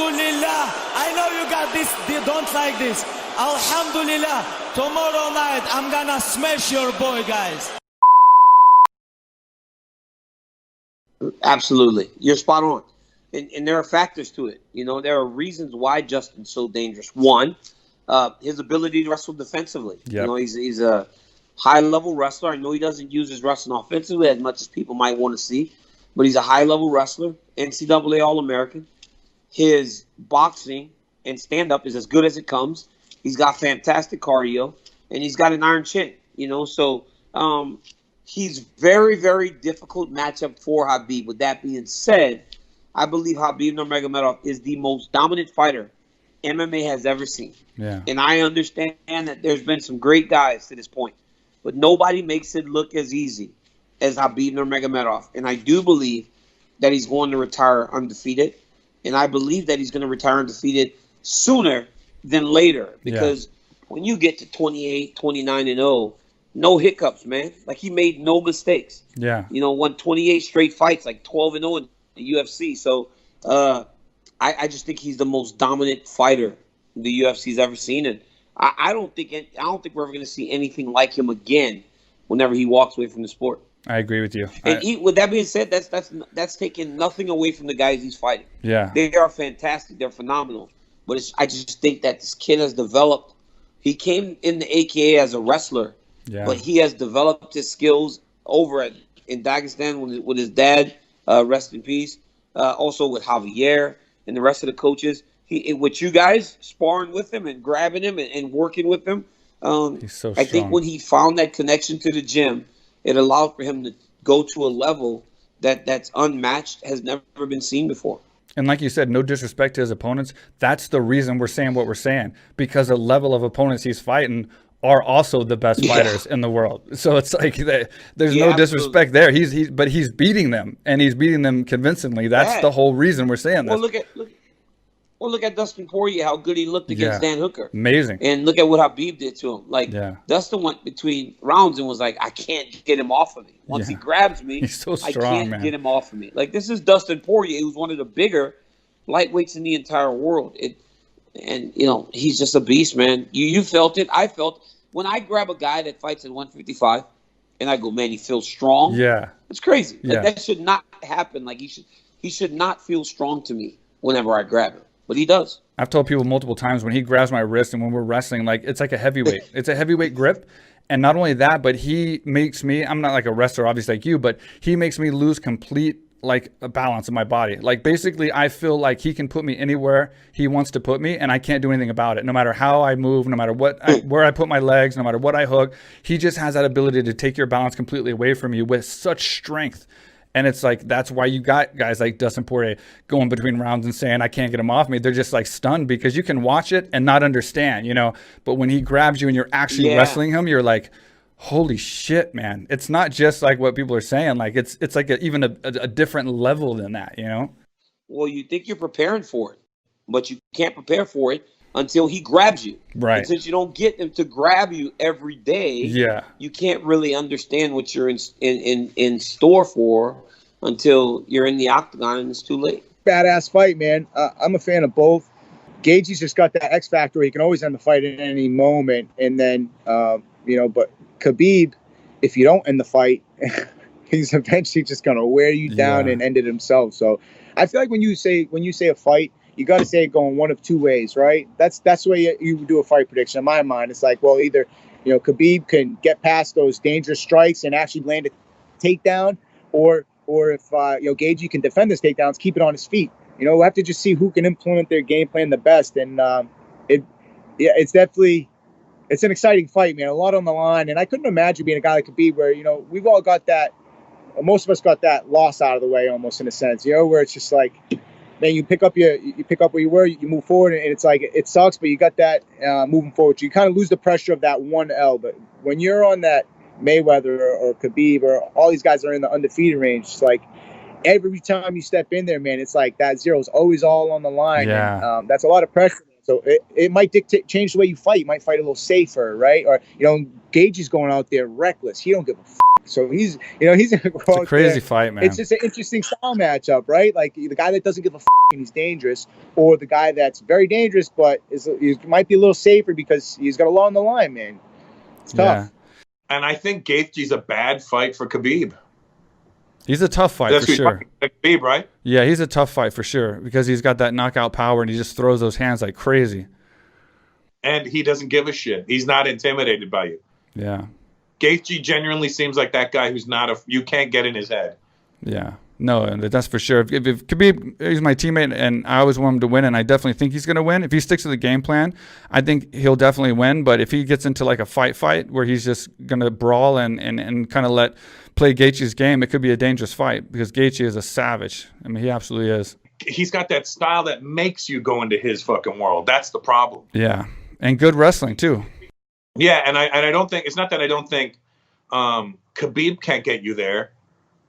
Alhamdulillah. I know you got this, they don't like this. Alhamdulillah. Tomorrow night, I'm gonna smash your boy, guys. Absolutely. You're spot on. And there are factors to it. You know, there are reasons why Justin's so dangerous. One, his ability to wrestle defensively. Yep. You know, he's a high-level wrestler. I know he doesn't use his wrestling offensively as much as people might want to see, but he's a high-level wrestler, NCAA All-American. His boxing and stand-up is as good as it comes. He's got fantastic cardio, and he's got an iron chin, you know. So he's very, very difficult matchup for Khabib. With that being said, I believe Khabib Nurmagomedov is the most dominant fighter MMA has ever seen. Yeah. And I understand that there's been some great guys to this point, but nobody makes it look as easy as Khabib Nurmagomedov. And I do believe that he's going to retire undefeated. And I believe that he's going to retire undefeated sooner than later. Because when you get to 28, 29-0, no hiccups, man. Like, he made no mistakes. Yeah. You know, won 28 straight fights, like 12-0 in the UFC. So I just think he's the most dominant fighter the UFC's ever seen. And I don't think we're ever going to see anything like him again whenever he walks away from the sport. I agree with you. And with that being said, that's taking nothing away from the guys he's fighting. Yeah. They are fantastic. They're phenomenal. But I just think that this kid has developed. He came in the AKA as a wrestler, but he has developed his skills over in Dagestan with his dad, rest in peace, also with Javier and the rest of the coaches. With you guys sparring with him and grabbing him and working with him, he's so strong. I think when he found that connection to the gym, it allowed for him to go to a level that's unmatched, has never been seen before. And like you said, no disrespect to his opponents. That's the reason we're saying what we're saying, because the level of opponents he's fighting are also the best fighters in the world. So it's like there's no disrespect there. But he's beating them, and he's beating them convincingly. That's the whole reason we're saying this. Look at Dustin Poirier, how good he looked against Dan Hooker. Amazing. And look at what Khabib did to him. Like, Dustin went between rounds and was like, I can't get him off of me. Once he grabs me, he's so strong, I can't get him off of me. Like, this is Dustin Poirier, who's one of the bigger lightweights in the entire world. And, you know, he's just a beast, man. You felt it. I felt. When I grab a guy that fights at 155 and I go, man, he feels strong. Yeah. It's crazy. Like, that should not happen. Like, he should not feel strong to me whenever I grab him. But he does. I've told people multiple times, when he grabs my wrist and when we're wrestling, like, it's like a heavyweight. It's a heavyweight grip. And not only that, but he makes me, I'm not like a wrestler, obviously, like you, but he makes me lose complete, like, a balance in my body. Like, basically, I feel like he can put me anywhere he wants to put me, and I can't do anything about it. No matter how I move, no matter where I put my legs, no matter what I hook, he just has that ability to take your balance completely away from you with such strength. And it's like, that's why you got guys like Dustin Poirier going between rounds and saying, I can't get him off me. They're just like stunned, because you can watch it and not understand, you know. But when he grabs you and you're actually wrestling him, you're like, holy shit, man. It's not just like what people are saying. Like, it's like even a different level than that, you know. Well, you think you're preparing for it, but you can't prepare for it until he grabs you. Right. And since you don't get him to grab you every day, you can't really understand what you're in store for until you're in the octagon and it's too late. Badass fight, man. I'm a fan of both. Gaethje's just got that X factor. He can always end the fight at any moment. And then, you know, but Khabib, if you don't end the fight, he's eventually just going to wear you down and end it himself. So I feel like when you say a fight, you got to say it going one of two ways, right? That's the way you do a fight prediction. In my mind, it's like, well, either, you know, Khabib can get past those dangerous strikes and actually land a takedown, or if you know, Gaethje can defend his takedowns, keep it on his feet. You know, we'll have to just see who can implement their game plan the best. And it's definitely, it's an exciting fight, man. A lot on the line, and I couldn't imagine being a guy like Khabib, where, you know, we've all got that. Most of us got that loss out of the way, almost, in a sense, you know, where it's just like, man, you pick up where you were, you move forward, and it's like, it sucks, but you got that moving forward. So you kind of lose the pressure of that one L. But when you're on that Mayweather or Khabib or all these guys that are in the undefeated range, it's like every time you step in there, man, it's like that zero is always all on the line. Yeah. And, that's a lot of pressure. So it might change the way you fight. You might fight a little safer, right? Or, you know, Gaethje's going out there reckless. He don't give a So he's, he's gonna go It's a out crazy there. fight, man. It's just an interesting style matchup, right? Like the guy that doesn't give a and he's dangerous, or the guy that's very dangerous but he might be a little safer because he's got a law on the line, man. It's tough. And I think Gaethje's a bad fight for Khabib. He's a tough fight for sure. Khabib, right? Yeah, he's a tough fight for sure because he's got that knockout power and he just throws those hands like crazy. And he doesn't give a shit. He's not intimidated by you. Yeah. Gaethje genuinely seems like that guy who's not you can't get in his head. Yeah. No, and that's for sure. If Khabib, he's my teammate, and I always want him to win, and I definitely think he's going to win. If he sticks to the game plan, I think he'll definitely win. But if he gets into like a fight where he's just going to brawl and kind of play Gaethje's game, it could be a dangerous fight because Gaethje is a savage. I mean, he absolutely is. He's got that style that makes you go into his fucking world. That's the problem. Yeah, and good wrestling too. Yeah, and I don't think, it's not that I don't think Khabib can't get you there.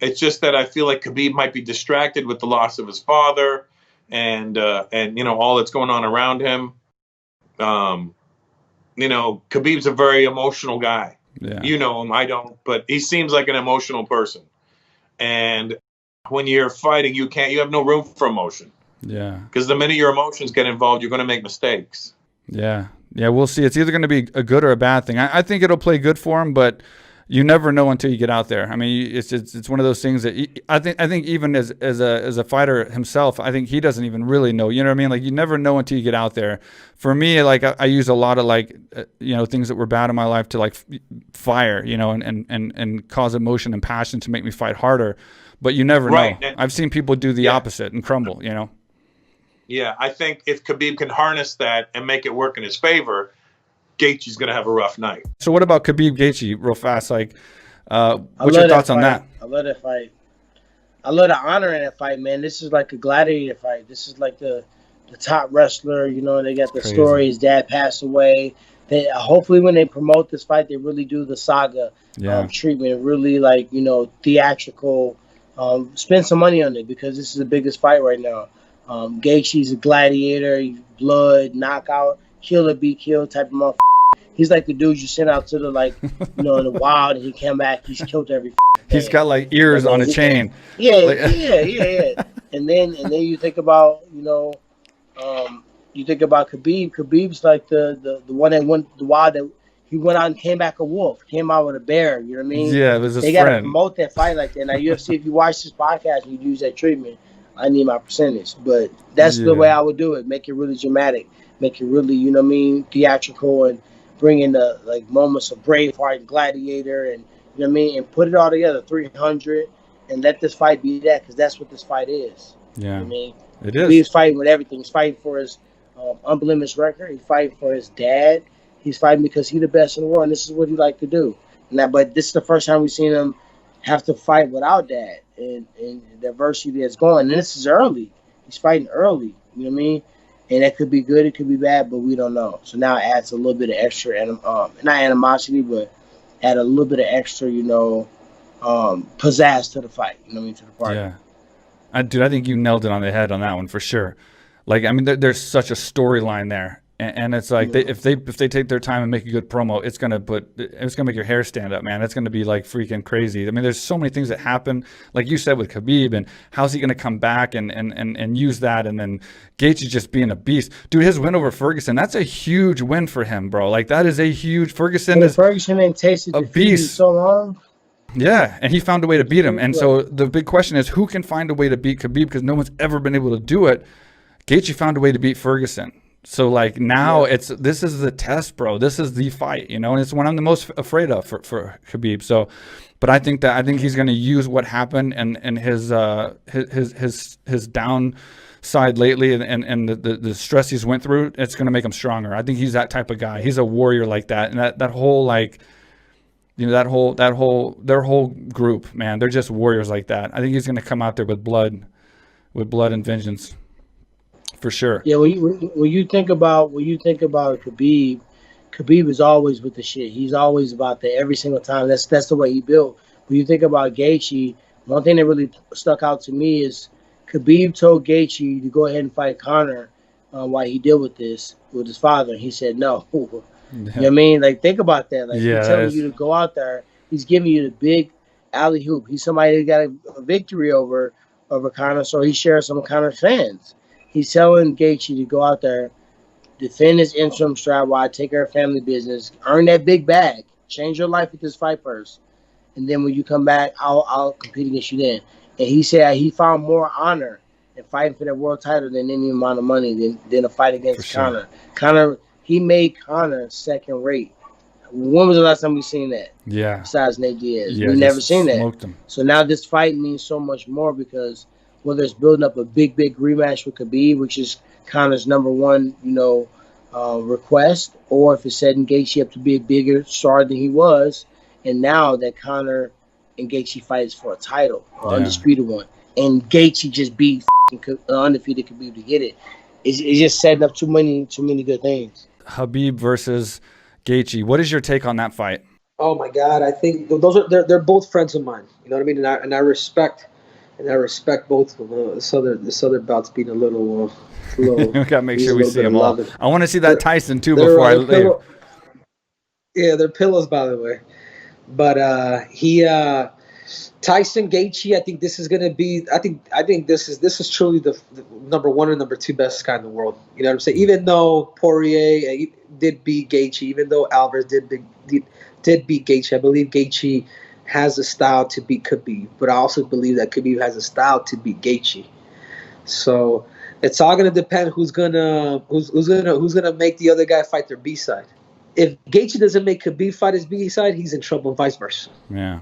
It's just that I feel like Khabib might be distracted with the loss of his father and all that's going on around him. Khabib's a very emotional guy. Yeah. You know him, I don't, but he seems like an emotional person. And when you're fighting, you have no room for emotion. Yeah. Because the minute your emotions get involved, you're going to make mistakes. Yeah. Yeah, we'll see. It's either going to be a good or a bad thing. I think it'll play good for him, but you never know until you get out there. I mean, it's one of those things that I think even as a fighter himself, I think he doesn't even really know. You know what I mean? Like you never know until you get out there. For me, like I use a lot of things that were bad in my life to fire, and cause emotion and passion to make me fight harder. But you never know. I've seen people do the opposite and crumble. Yeah, I think if Khabib can harness that and make it work in his favor, Gaethje's going to have a rough night. So what about Khabib Gaethje real fast? What's your thoughts on that? I love that fight. I love the honor in that fight, man. This is like a gladiator fight. This is like the top wrestler, they got the story. His dad passed away. Hopefully when they promote this fight, they really do the saga treatment, really theatrical. Spend some money on it because this is the biggest fight right now. Gaethje's a gladiator, he's blood, knockout, kill or be killed type of motherfucker. He's like the dude you send out to the in the wild and he came back, he's killed every He's got ears on a chain. Yeah. And then you think about, you think about Khabib. Khabib's like the one that went the wild that he went out and came back a wolf, came out with a bear, you know what I mean? Yeah, it was his They friend. got to promote that fight like that. Now UFC, if you watch this podcast and you use that treatment, I need my percentage. But that's the way I would do it. Make it really dramatic. Make it really, theatrical and bring in the moments of Braveheart and Gladiator and, and put it all together, 300, and let this fight be that because that's what this fight is. Yeah, it is. He's fighting with everything. He's fighting for his unblemished record. He's fighting for his dad. He's fighting because he's the best in the world, and this is what he like to do. But this is the first time we've seen him have to fight without dad and the adversity that's going. And this is early. He's fighting early. You know what I mean? And it could be good, it could be bad, but we don't know. So now it adds a little bit of extra, not animosity, but add a little bit of extra, pizzazz to the fight. You know what I mean? To the party. Yeah. I think you nailed it on the head on that one for sure. There's such a storyline there. And it's like if they take their time and make a good promo, it's gonna make your hair stand up, man. It's gonna be freaking crazy. I mean, there's so many things that happen, like you said with Khabib, and how's he gonna come back and use that, and then Gaethje just being a beast, dude. His win over Ferguson, that's a huge win for him, bro. That is a huge. Ferguson ain't tasted a beast so long. Yeah, and he found a way to beat him. And so the big question is, who can find a way to beat Khabib? Because no one's ever been able to do it. Gaethje found a way to beat Ferguson. So now this is the test, bro. This is the fight, and it's one I'm the most afraid of for Khabib. So, but I think he's going to use what happened and his downside lately and the stress he's went through. It's going to make him stronger. I think he's that type of guy. He's a warrior like that, and that whole their whole group, man. They're just warriors like that. I think he's going to come out there with blood and vengeance. For sure. Yeah, when you think about Khabib is always with the shit. He's always about that every single time. That's the way he built. When you think about Gaethje, one thing that really stuck out to me is Khabib told Gaethje to go ahead and fight Conor while he dealt with this with his father. He said no. You know what I mean? Think about that. He's telling you to go out there. He's giving you the big alley hoop. He's somebody that got a victory over Conor, so he shares some Conor fans. He's telling Gaethje to go out there, defend his interim strap while I take care of family business, earn that big bag, change your life with this fight first, and then when you come back, I'll compete against you then. And he said he found more honor in fighting for that world title than any amount of money than a fight against Conor. Conor, he made Conor second rate. When was the last time we seen that? Yeah. Besides Nate Diaz, Yeah, we never seen that. Him. So now this fight means so much more because whether it's building up a big rematch with Khabib, which is Conor's #1, request, or if it's setting Gaethje up to be a bigger star than he was, and now that Conor and Gaethje fights for a title, undisputed one, and Gaethje just beat undefeated Khabib to get it. It's just setting up too many good things. Khabib versus Gaethje. What is your take on that fight? Oh my God, I think those are they're both friends of mine. You know what I mean? And I respect both of them. This other bout's being a little. We gotta make sure we see them all. I want to see that Tyson too before I leave. Yeah, they're pillows, by the way. But Tyson Gaethje, I think this is gonna be. I think this is truly the #1 and #2 best guy in the world. You know what I'm saying? Even though Poirier did beat Gaethje, even though Alvarez did beat Gaethje, I believe Gaethje has a style to beat Khabib, but I also believe that Khabib has a style to beat Gaethje. So it's all gonna depend who's gonna make the other guy fight their B side. If Gaethje doesn't make Khabib fight his B side, he's in trouble, and vice versa. Yeah.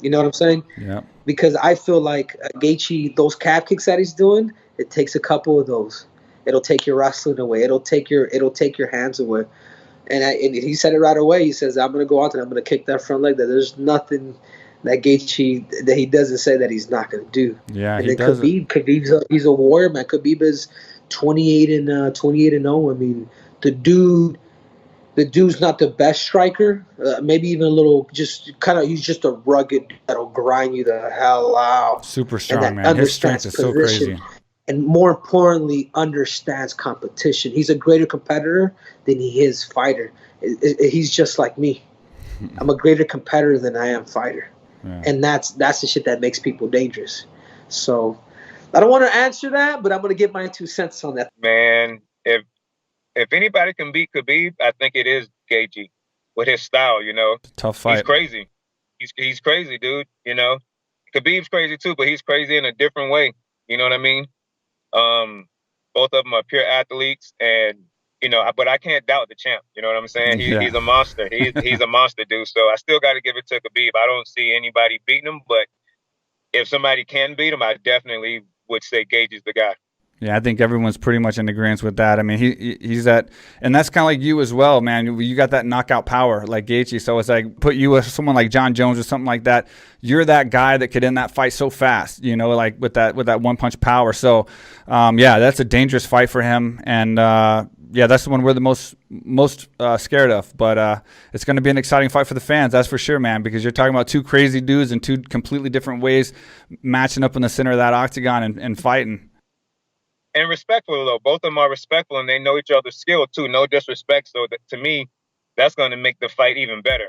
You know what I'm saying? Yeah. Because I feel like Gaethje, those calf kicks that he's doing, it takes a couple of those. It'll take your wrestling away. It'll take your hands away. And he said it right away. He says, "I'm gonna go out and I'm gonna kick that front leg." That there's nothing that Gaethje that he doesn't say that he's not gonna do. Yeah, and he then does. Khabib's he's a warrior, man. Khabib is 28-0. I mean, the dude's not the best striker. Maybe even a little, he's just a rugged that'll grind you the hell out. Super strong, man. His strength is so crazy. And more importantly, understands competition. He's a greater competitor than he is fighter. He's just like me. I'm a greater competitor than I am fighter. Yeah. And that's the shit that makes people dangerous. So I don't want to answer that, but I'm going to give my 2 cents on that. Man, if anybody can beat Khabib, I think it is Gaethje with his style, Tough fight. He's crazy. He's crazy, dude, Khabib's crazy too, but he's crazy in a different way. You know what I mean? Both of them are pure athletes, and but I can't doubt the champ. You know what I'm saying? He's a monster. He's a monster, dude. So I still got to give it to Khabib. I don't see anybody beating him, but if somebody can beat him, I definitely would say Gaethje's the guy. Yeah, I think everyone's pretty much in agreement with that. I mean, he's that, and that's kind of like you as well, man. You got that knockout power like Gaethje, so it's like put you with someone like John Jones or something like that. You're that guy that could end that fight so fast, like with that one punch power. So, yeah, that's a dangerous fight for him, and yeah, that's the one we're the most scared of. But it's going to be an exciting fight for the fans, that's for sure, man, because you're talking about 2 crazy dudes in 2 completely different ways matching up in the center of that octagon and fighting. And respectful, though. Both of them are respectful, and they know each other's skill, too. No disrespect. So to me, that's going to make the fight even better.